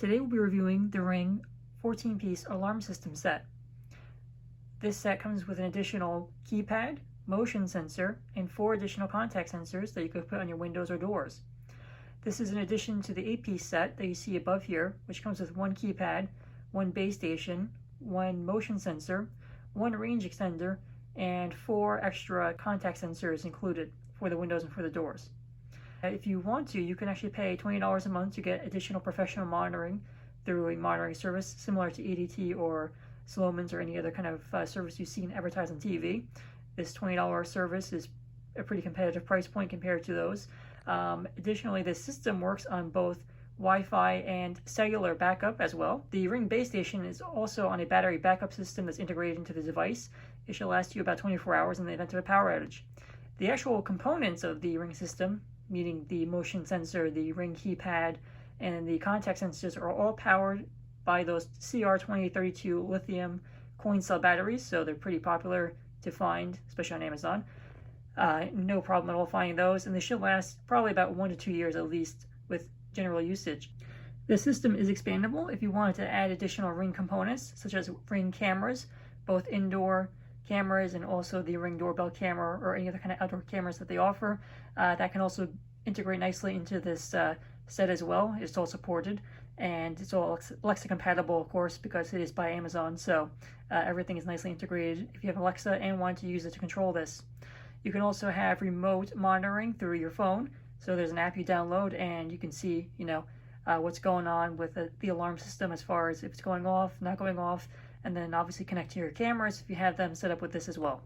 Today we'll be reviewing the Ring 14-piece alarm system set. This set comes with an additional keypad, motion sensor, and 4 additional contact sensors that you could put on your windows or doors. This is in addition to the 8-piece set that you see above here, which comes with 1 keypad, 1 base station, 1 motion sensor, 1 range extender, and 4 extra contact sensors included for the windows and for the doors. If you want to, you can actually pay $20 a month to get additional professional monitoring through a monitoring service similar to ADT or Slomin's or any other kind of service you've seen advertised on TV. This $20 service is a pretty competitive price point compared to those. Additionally, this system works on both Wi-Fi and cellular backup as well. The Ring base station is also on a battery backup system that's integrated into the device. It should last you about 24 hours in the event of a power outage. The actual components of the Ring system, meaning the motion sensor, the Ring keypad, and the contact sensors, are all powered by those CR2032 lithium coin cell batteries, so they're pretty popular to find, especially on Amazon. No problem at all finding those, and they should last probably about 1 to 2 years at least with general usage. The system is expandable if you wanted to add additional Ring components, such as Ring cameras, both indoor cameras and also the Ring doorbell camera or any other kind of outdoor cameras that they offer. That can also integrate nicely into this set as well. It's all supported, and it's all Alexa compatible, of course, because it is by Amazon, so everything is nicely integrated if you have Alexa and want to use it to control this. You can also have remote monitoring through your phone, so there's an app you download and you can see, what's going on with the alarm system as far as if it's going off, not going off, and then obviously connect to your cameras if you have them set up with this as well.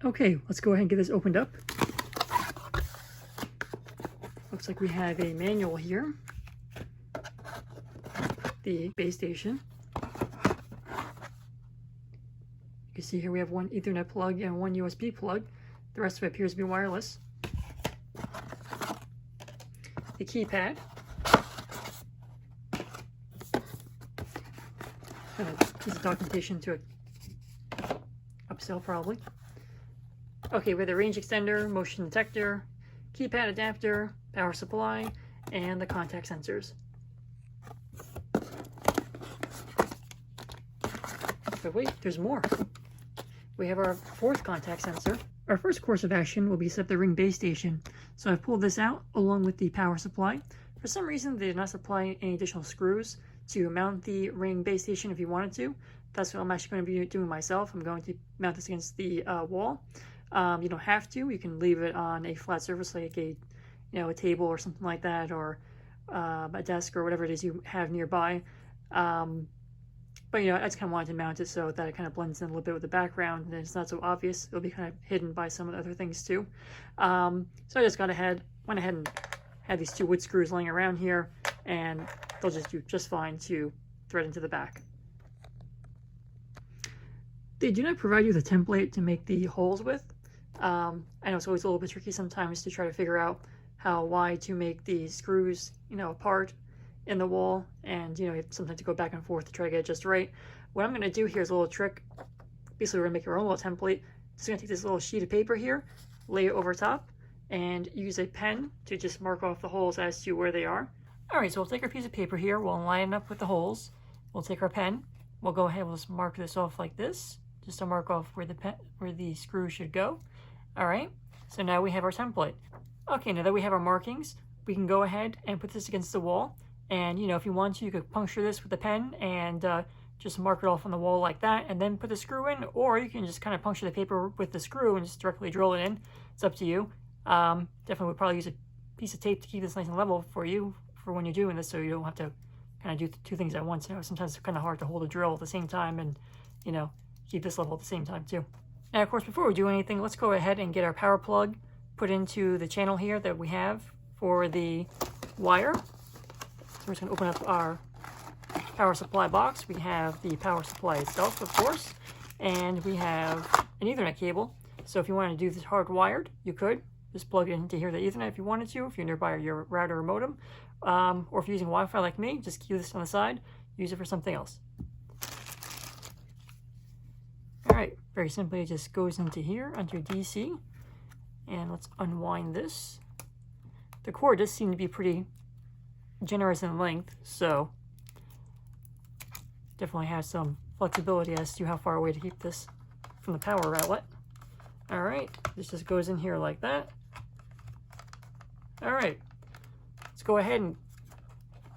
Okay, let's go ahead and get this opened up. Looks like we have a manual here. The base station. You can see here we have 1 Ethernet plug and 1 USB plug. The rest of it appears to be wireless. The keypad. Piece of documentation to upsell probably. Okay, with a range extender, motion detector, keypad adapter, power supply, and the contact sensors. But wait, there's more. We have our 4th contact sensor. Our first course of action will be set up the Ring base station. So I've pulled this out along with the power supply. For some reason, they did not supply any additional screws to mount the Ring base station if you wanted to. That's what I'm actually going to be doing myself. I'm going to mount this against the wall. You don't have to. You can leave it on a flat surface like a table or something like that, or a desk or whatever it is you have nearby. But I just kind of wanted to mount it so that it kind of blends in a little bit with the background and it's not so obvious. It'll be kind of hidden by some of the other things too. So I just went ahead and had these 2 wood screws laying around here, and they'll just do just fine to thread into the back. They do not provide you the template to make the holes with. I know it's always a little bit tricky sometimes to try to figure out how wide to make the screws, apart in the wall, and you sometimes to go back and forth to try to get it just right. What I'm going to do here is a little trick. Basically, we're going to make our own little template. Just going to take this little sheet of paper here, lay it over top, and use a pen to just mark off the holes as to where they are. Alright, so we'll take our piece of paper here, we'll line it up with the holes, we'll take our pen, we'll go ahead, we'll just mark this off like this, just to mark off where the screw should go. Alright, so now we have our template. Okay, now that we have our markings, we can go ahead and put this against the wall, and if you want to, you could puncture this with a pen and just mark it off on the wall like that, and then put the screw in, or you can just kind of puncture the paper with the screw and just directly drill it in. It's up to you. Definitely would probably use a piece of tape to keep this nice and level for you for when you're doing this, so you don't have to kind of do 2 things at once. Sometimes it's kind of hard to hold a drill at the same time and keep this level at the same time too. Now, of course, before we do anything, let's go ahead and get our power plug put into the channel here that we have for the wire. So we're just going to open up our power supply box. We have the power supply itself, of course, and we have an Ethernet cable. So if you wanted to do this hardwired, you could just plug it into here, the Ethernet, if you wanted to, if you're nearby your router or modem, or if you're using Wi-Fi like me, just keep this on the side, use it for something else. All right, very simply, it just goes into here under DC, and let's unwind this. The cord does seem to be pretty generous in length, so definitely has some flexibility as to how far away to keep this from the power outlet. All right, this just goes in here like that. All right, let's go ahead and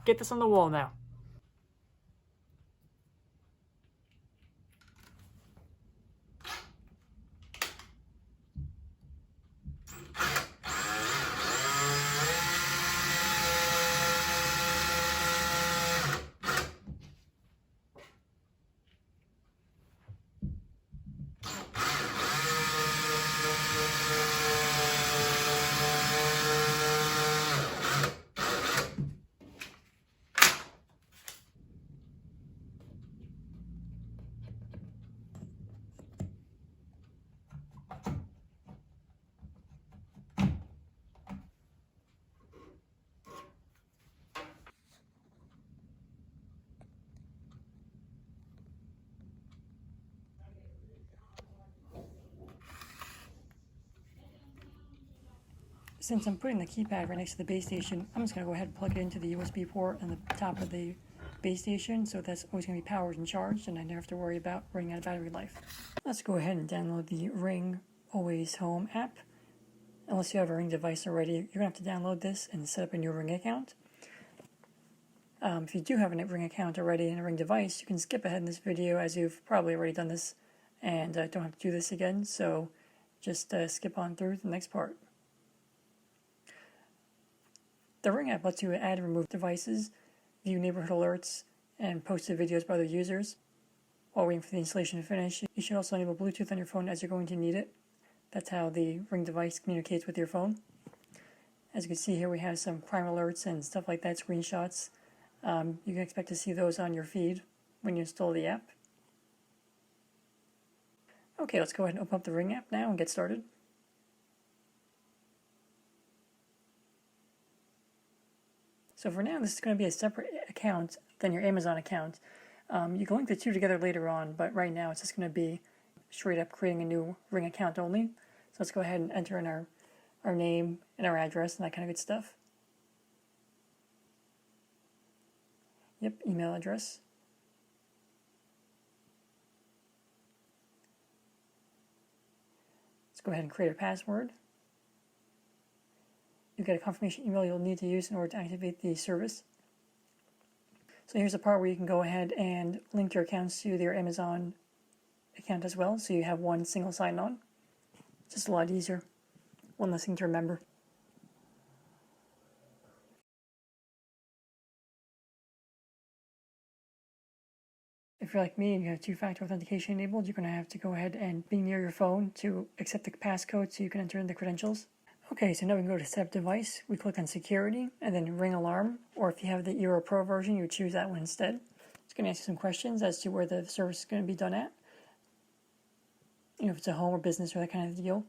get this on the wall now. Since I'm putting the keypad right next to the base station, I'm just going to go ahead and plug it into the USB port on the top of the base station, so that's always going to be powered and charged, and I never have to worry about running out of battery life. Let's go ahead and download the Ring Always Home app. Unless you have a Ring device already, you're going to have to download this and set up a new Ring account. If you do have a Ring account already and a Ring device, you can skip ahead in this video, as you've probably already done this and don't have to do this again, so just skip on through to the next part. The Ring app lets you add and remove devices, view neighborhood alerts, and post videos by other users. While waiting for the installation to finish, you should also enable Bluetooth on your phone, as you're going to need it. That's how the Ring device communicates with your phone. As you can see here, we have some crime alerts and stuff like that, screenshots. You can expect to see those on your feed when you install the app. Okay, let's go ahead and open up the Ring app now and get started. So for now, this is going to be a separate account than your Amazon account. You can link the two together later on, but right now it's just going to be straight up creating a new Ring account only. So let's go ahead and enter in our name and our address and that kind of good stuff. Yep, email address. Let's go ahead and create a password. You get a confirmation email you'll need to use in order to activate the service. So here's the part where you can go ahead and link your accounts to your Amazon account as well, so you have one single sign-on. It's just a lot easier, one less thing to remember. If you're like me and you have two-factor authentication enabled, you're going to have to go ahead and be near your phone to accept the passcode so you can enter in the credentials. Okay, so now we can go to Set Up Device. We click on Security and then Ring Alarm, or if you have the Eero Pro version, you would choose that one instead. It's going to ask you some questions as to where the service is going to be done at. You know, if it's a home or business or that kind of deal.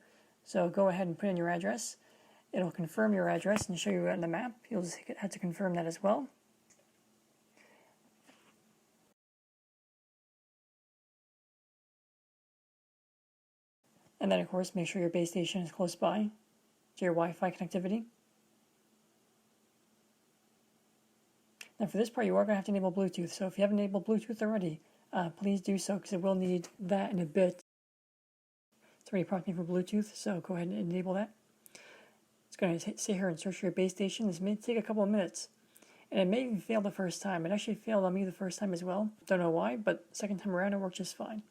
So go ahead and put in your address. It'll confirm your address and show you on the map. You'll just have to confirm that as well. And then, of course, make sure your base station is close by to your Wi-Fi connectivity. Now for this part, you are going to have to enable Bluetooth. So if you haven't enabled Bluetooth already, please do so, because it will need that in a bit. It's already prompting for Bluetooth, so go ahead and enable that. It's going to sit here and search for your base station. This may take a couple of minutes. And it may even fail the first time. It actually failed on me the first time as well. Don't know why, but second time around it worked just fine.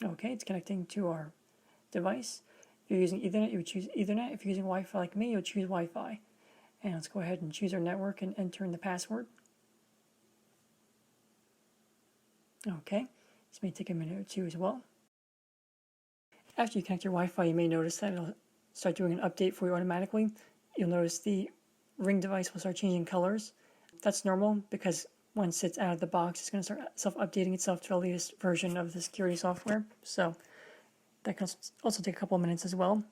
Okay, it's connecting to our device. If you're using Ethernet, you would choose Ethernet. If you're using Wi-Fi like me, you would choose Wi-Fi. And let's go ahead and choose our network and enter in the password. Okay, this may take a minute or two as well. After you connect your Wi-Fi, you may notice that it'll start doing an update for you automatically. You'll notice the Ring device will start changing colors. That's normal, because once it's out of the box, it's going to start self-updating itself to the latest version of the security software. So that can also take a couple of minutes as well.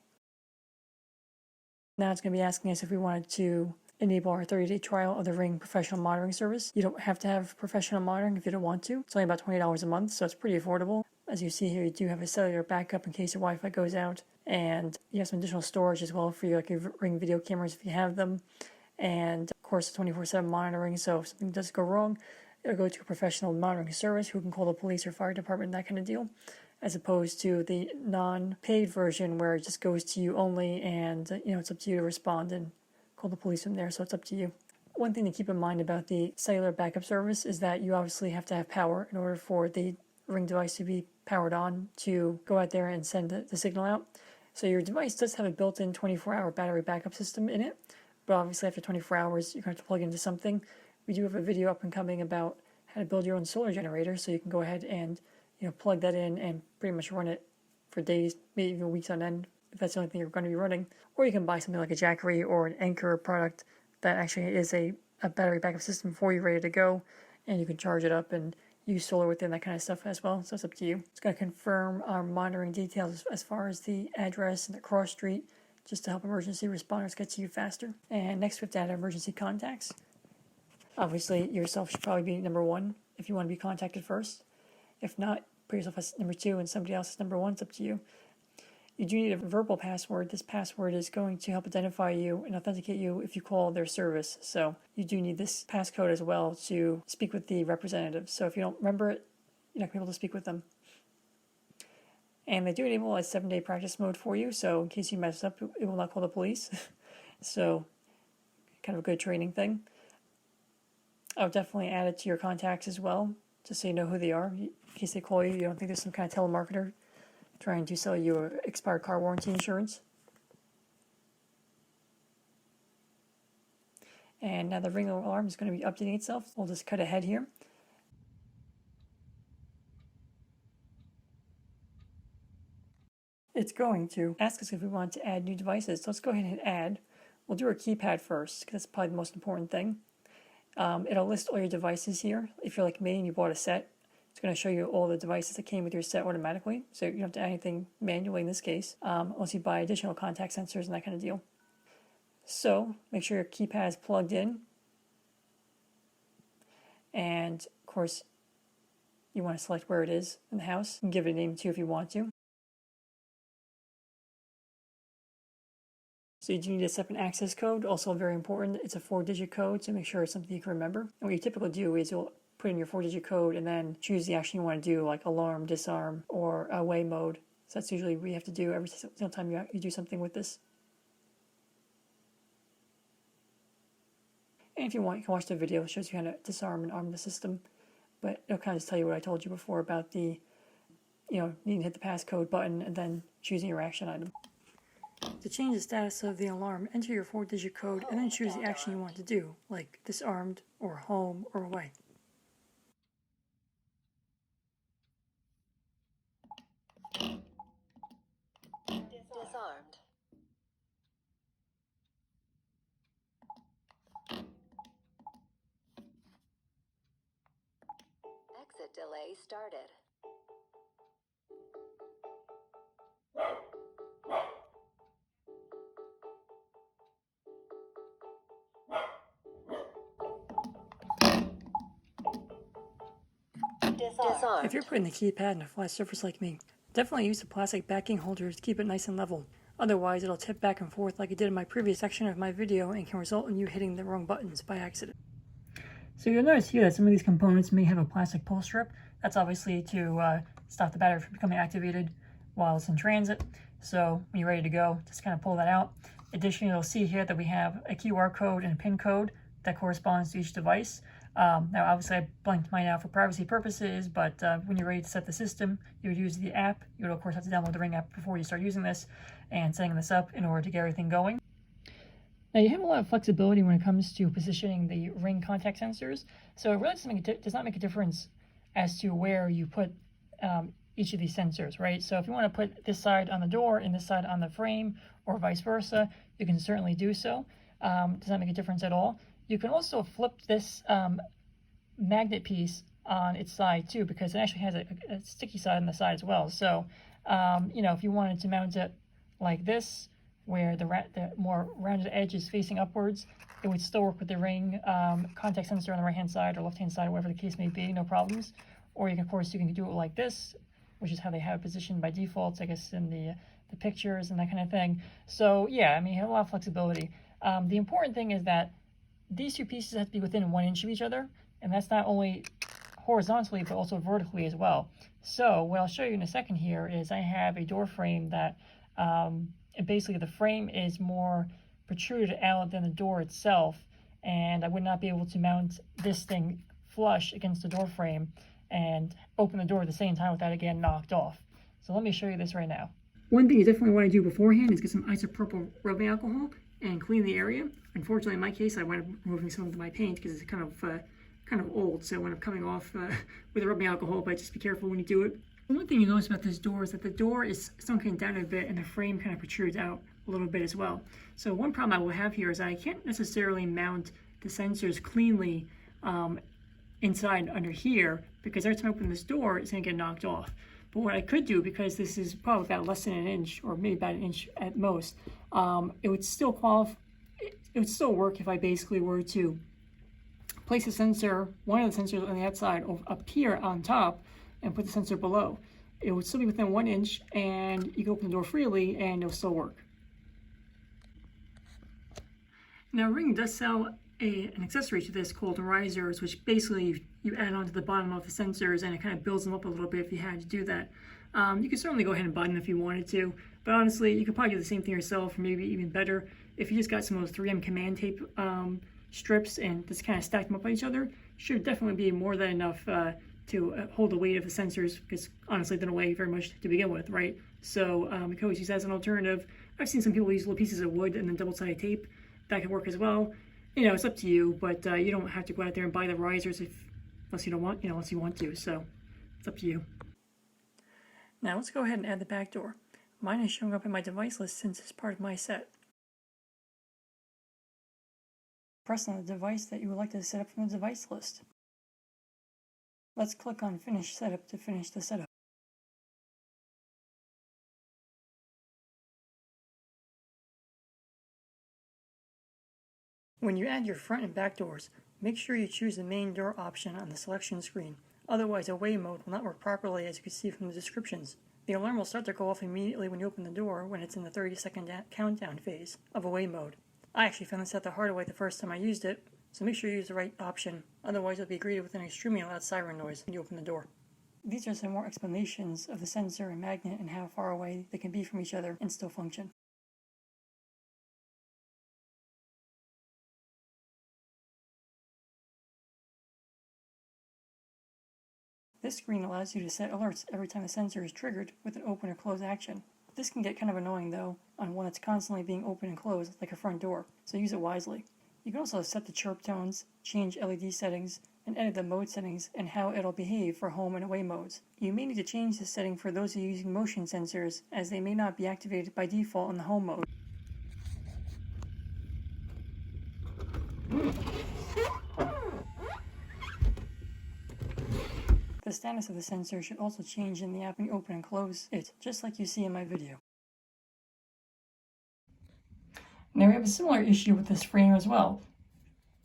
Now it's going to be asking us if we wanted to enable our 30-day trial of the Ring professional monitoring service. You don't have to have professional monitoring if you don't want to. It's only about $20 a month, so it's pretty affordable. As you see here, you do have a cellular backup in case your Wi-Fi goes out, and you have some additional storage as well for your Ring video cameras if you have them, and of course 24/7 monitoring, so if something does go wrong, it'll go to a professional monitoring service who can call the police or fire department, that kind of deal, as opposed to the non-paid version where it just goes to you only, and it's up to you to respond and call the police from there, so it's up to you. One thing to keep in mind about the cellular backup service is that you obviously have to have power in order for the Ring device to be powered on to go out there and send the signal out. So your device does have a built-in 24-hour battery backup system in it, but obviously after 24 hours you're going to have to plug into something. We do have a video up and coming about how to build your own solar generator, so you can go ahead and plug that in and pretty much run it for days, maybe even weeks on end, if that's the only thing you're going to be running. Or you can buy something like a Jackery or an Anker product that actually is a battery backup system for you ready to go, and you can charge it up and use solar within that kind of stuff as well, so it's up to you. It's going to confirm our monitoring details as far as the address and the cross street, just to help emergency responders get to you faster. And next we have to add emergency contacts. Obviously yourself should probably be number one if you want to be contacted first. If not, put yourself as number two and somebody else as number one. It's up to you. You do need a verbal password. This password is going to help identify you and authenticate you if you call their service. So you do need this passcode as well to speak with the representative. So if you don't remember it, you're not going to be able to speak with them. And they do enable a 7-day practice mode for you, so in case you mess up, it will not call the police. So kind of a good training thing. I would definitely add it to your contacts as well, just so you know who they are. In case they call you, you don't think there's some kind of telemarketer trying to sell you expired car warranty insurance. And now the Ring alarm is going to be updating itself. We'll just cut ahead here. It's going to ask us if we want to add new devices. So let's go ahead and hit add. We'll do our keypad first, because that's probably the most important thing. It'll list all your devices here. If you're like me and you bought a set, it's going to show you all the devices that came with your set automatically. So you don't have to add anything manually in this case, unless you buy additional contact sensors and that kind of deal. So make sure your keypad is plugged in. And of course, you want to select where it is in the house. You can give it a name too if you want to. So you do need a separate access code, also very important. It's a 4-digit code, so make sure it's something you can remember. And what you typically do is you'll put in your 4-digit code and then choose the action you want to do, like alarm, disarm, or away mode. So that's usually what you have to do every single time you do something with this. And if you want, you can watch the video. It shows you how to disarm and arm the system. But it'll kind of just tell you what I told you before about the, needing to hit the passcode button and then choosing your action item. To change the status of the alarm, enter your 4-digit code and then choose the action you want to do, like disarmed, or home, or away. Disarmed. Exit delay started. Disarmed. If you're putting the keypad in a flat surface like me, definitely use a plastic backing holder to keep it nice and level. Otherwise, it'll tip back and forth like it did in my previous section of my video and can result in you hitting the wrong buttons by accident. So you'll notice here that some of these components may have a plastic pull strip. That's obviously to stop the battery from becoming activated while it's in transit. So when you're ready to go, just kind of pull that out. Additionally, you'll see here that we have a QR code and a PIN code that corresponds to each device. Now obviously I blanked mine out for privacy purposes, but when you're ready to set the system, you would use the app. You would of course have to download the Ring app before you start using this and setting this up in order to get everything going. Now you have a lot of flexibility when it comes to positioning the Ring contact sensors, so it really does not make a difference as to where you put each of these sensors, right? So if you want to put this side on the door and this side on the frame, or vice versa, you can certainly do so. Does not make a difference at all. You can also flip this magnet piece on its side too, because it actually has a sticky side on the side as well. So, if you wanted to mount it like this, where the more rounded edge is facing upwards, it would still work with the ring contact sensor on the right hand side or left hand side, whatever the case may be, no problems. Or you can, of course, you can do it like this, which is how they have it positioned by default, I guess, in the pictures and that kind of thing. So yeah, I mean, you have a lot of flexibility. The important thing is that these two pieces have to be within 1 inch of each other, and that's not only horizontally but also vertically as well. So what I'll show you in a second here is I have a door frame that basically the frame is more protruded out than the door itself, and I would not be able to mount this thing flush against the door frame and open the door at the same time without it getting knocked off. So let me show you this right now. One thing you definitely want to do beforehand is get some isopropyl rubbing alcohol and clean the area. Unfortunately, in my case, I wound up removing some of my paint because it's kind of old, so it wound up coming off with the rubbing alcohol, but just be careful when you do it. One thing you notice about this door is that the door is sunken down a bit and the frame kind of protrudes out a little bit as well. So one problem I will have here is I can't necessarily mount the sensors cleanly inside under here, because every time I open this door, it's going to get knocked off. But what I could do, because this is probably about less than 1 inch, or maybe about 1 inch at most, it would still work if I basically were to place a sensor, one of the sensors on the outside up here on top, and put the sensor below. It would still be within 1 inch, and you can open the door freely, and it'll still work. Now, Ring does sell an accessory to this called risers, which basically you add onto the bottom of the sensors, and it kind of builds them up a little bit if you had to do that. You could certainly go ahead and buy them if you wanted to, but honestly, you could probably do the same thing yourself, or maybe even better, if you just got some of those 3M command tape strips and just kind of stack them up on each other. Should definitely be more than enough to hold the weight of the sensors, because honestly, they don't weigh very much to begin with, right? So you can always use that as an alternative. I've seen some people use little pieces of wood and then double-sided tape. That could work as well. You know, it's up to you, but you don't have to go out there and buy the risers unless you don't want, unless you want to. So it's up to you. Now let's go ahead and add the back door. Mine is showing up in my device list since it's part of my set. Press on the device that you would like to set up from the device list. Let's click on Finish Setup to finish the setup. When you add your front and back doors, make sure you choose the main door option on the selection screen. Otherwise, away mode will not work properly, as you can see from the descriptions. The alarm will start to go off immediately when you open the door when it's in the 30-second countdown phase of away mode. I actually found this out the hard way the first time I used it, so make sure you use the right option, otherwise you'll be greeted with an extremely loud siren noise when you open the door. These are some more explanations of the sensor and magnet and how far away they can be from each other and still function. This screen allows you to set alerts every time the sensor is triggered with an open or close action. This can get kind of annoying though on one that's constantly being open and closed, like a front door, so use it wisely. You can also set the chirp tones, change LED settings, and edit the mode settings and how it'll behave for home and away modes. You may need to change this setting for those who are using motion sensors, as they may not be activated by default in the home mode. The status of the sensor should also change in the app when you open and close it, just like you see in my video. Now we have a similar issue with this frame as well.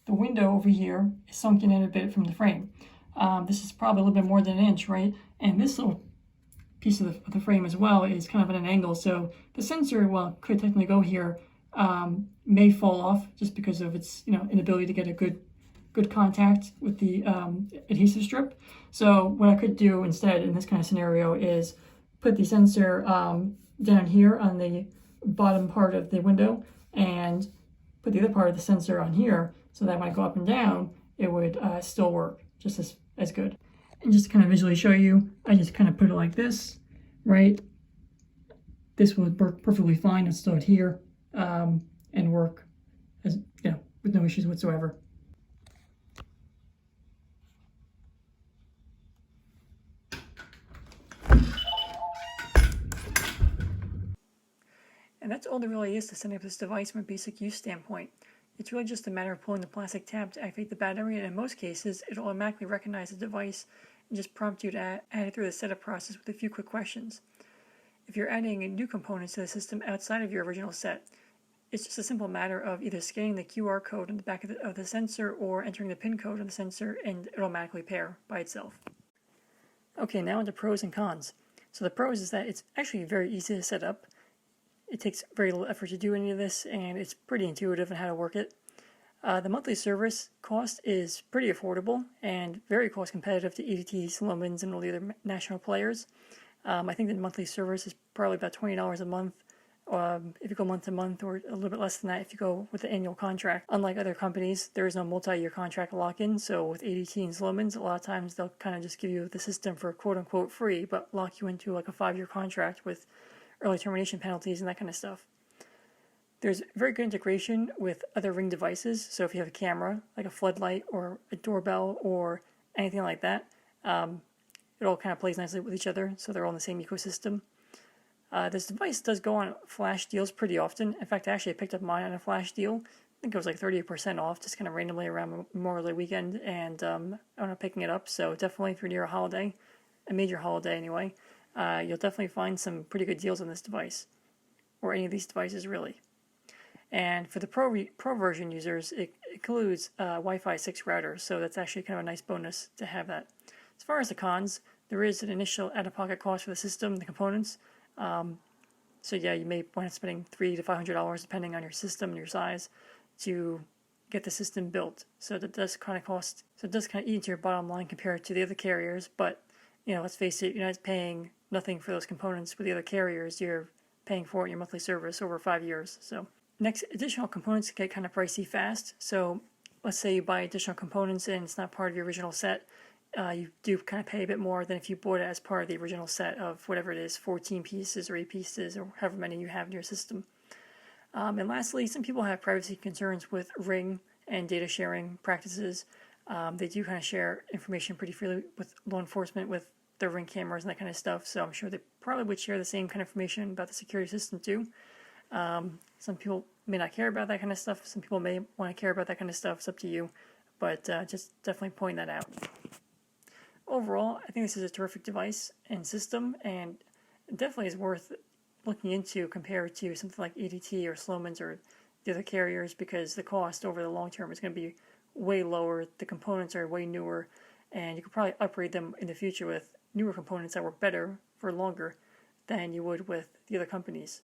The window over here is sunken in a bit from the frame. This is probably a little bit more than 1 inch, right? And this little piece of the frame as well is kind of at an angle, so the sensor, well, could technically go here, may fall off just because of its inability to get a good contact with the adhesive strip. So what I could do instead in this kind of scenario is put the sensor down here on the bottom part of the window and put the other part of the sensor on here, so that when I go up and down, it would still work just as good. And just to kind of visually show you, I just kind of put it like this, right? This would work perfectly fine. It's still here and work as with no issues whatsoever. And that's all there really is to setting up this device from a basic use standpoint. It's really just a matter of pulling the plastic tab to activate the battery, and in most cases, it'll automatically recognize the device and just prompt you to add it through the setup process with a few quick questions. If you're adding new components to the system outside of your original set, it's just a simple matter of either scanning the QR code on the back of the sensor or entering the pin code on the sensor, and it'll automatically pair by itself. Okay, now into pros and cons. So the pros is that it's actually very easy to set up. It takes very little effort to do any of this, and it's pretty intuitive in how to work it. The monthly service cost is pretty affordable and very cost competitive to ADT, Slomins, and all the other national players. I think the monthly service is probably about $20 a month if you go month to month, or a little bit less than that if you go with the annual contract. Unlike other companies, there is no multi-year contract lock-in, so with ADT and Slomins, a lot of times they'll kind of just give you the system for quote-unquote free, but lock you into like a 5-year contract with early termination penalties and that kind of stuff. There's very good integration with other Ring devices, so if you have a camera, like a floodlight or a doorbell or anything like that, it all kind of plays nicely with each other, so they're all in the same ecosystem. This device does go on flash deals pretty often. In fact, I picked up mine on a flash deal. I think it was like 30% off, just kind of randomly around Memorial Day weekend, and I ended up picking it up. So definitely, if you're near a holiday, a major holiday anyway, you'll definitely find some pretty good deals on this device, or any of these devices really. And for the Pro version users, it includes Wi-Fi 6 router, so that's actually kind of a nice bonus to have that. As far as the cons, there is an initial out-of-pocket cost for the system, the components. So yeah, you may wind up spending $300 to $500 depending on your system and your size to get the system built. So that does kind of cost. So it does kind of eat into your bottom line compared to the other carriers. But let's face it, you're not paying nothing for those components with the other carriers. You're paying for it in your monthly service over 5 years. So next, additional components get kind of pricey fast. So let's say you buy additional components and it's not part of your original set. You do kind of pay a bit more than if you bought it as part of the original set of whatever it is, 14 pieces or 8 pieces or however many you have in your system. And lastly, some people have privacy concerns with Ring and data sharing practices. They do kind of share information pretty freely with law enforcement with their Ring cameras and that kind of stuff, so I'm sure they probably would share the same kind of information about the security system too. Some people may not care about that kind of stuff. Some people may want to care about that kind of stuff. It's up to you, but just definitely point that out. Overall, I think this is a terrific device and system, and it definitely is worth looking into compared to something like ADT or Slomin's or the other carriers, because the cost over the long term is going to be way lower. The components are way newer, and you could probably upgrade them in the future with newer components that work better for longer than you would with the other companies.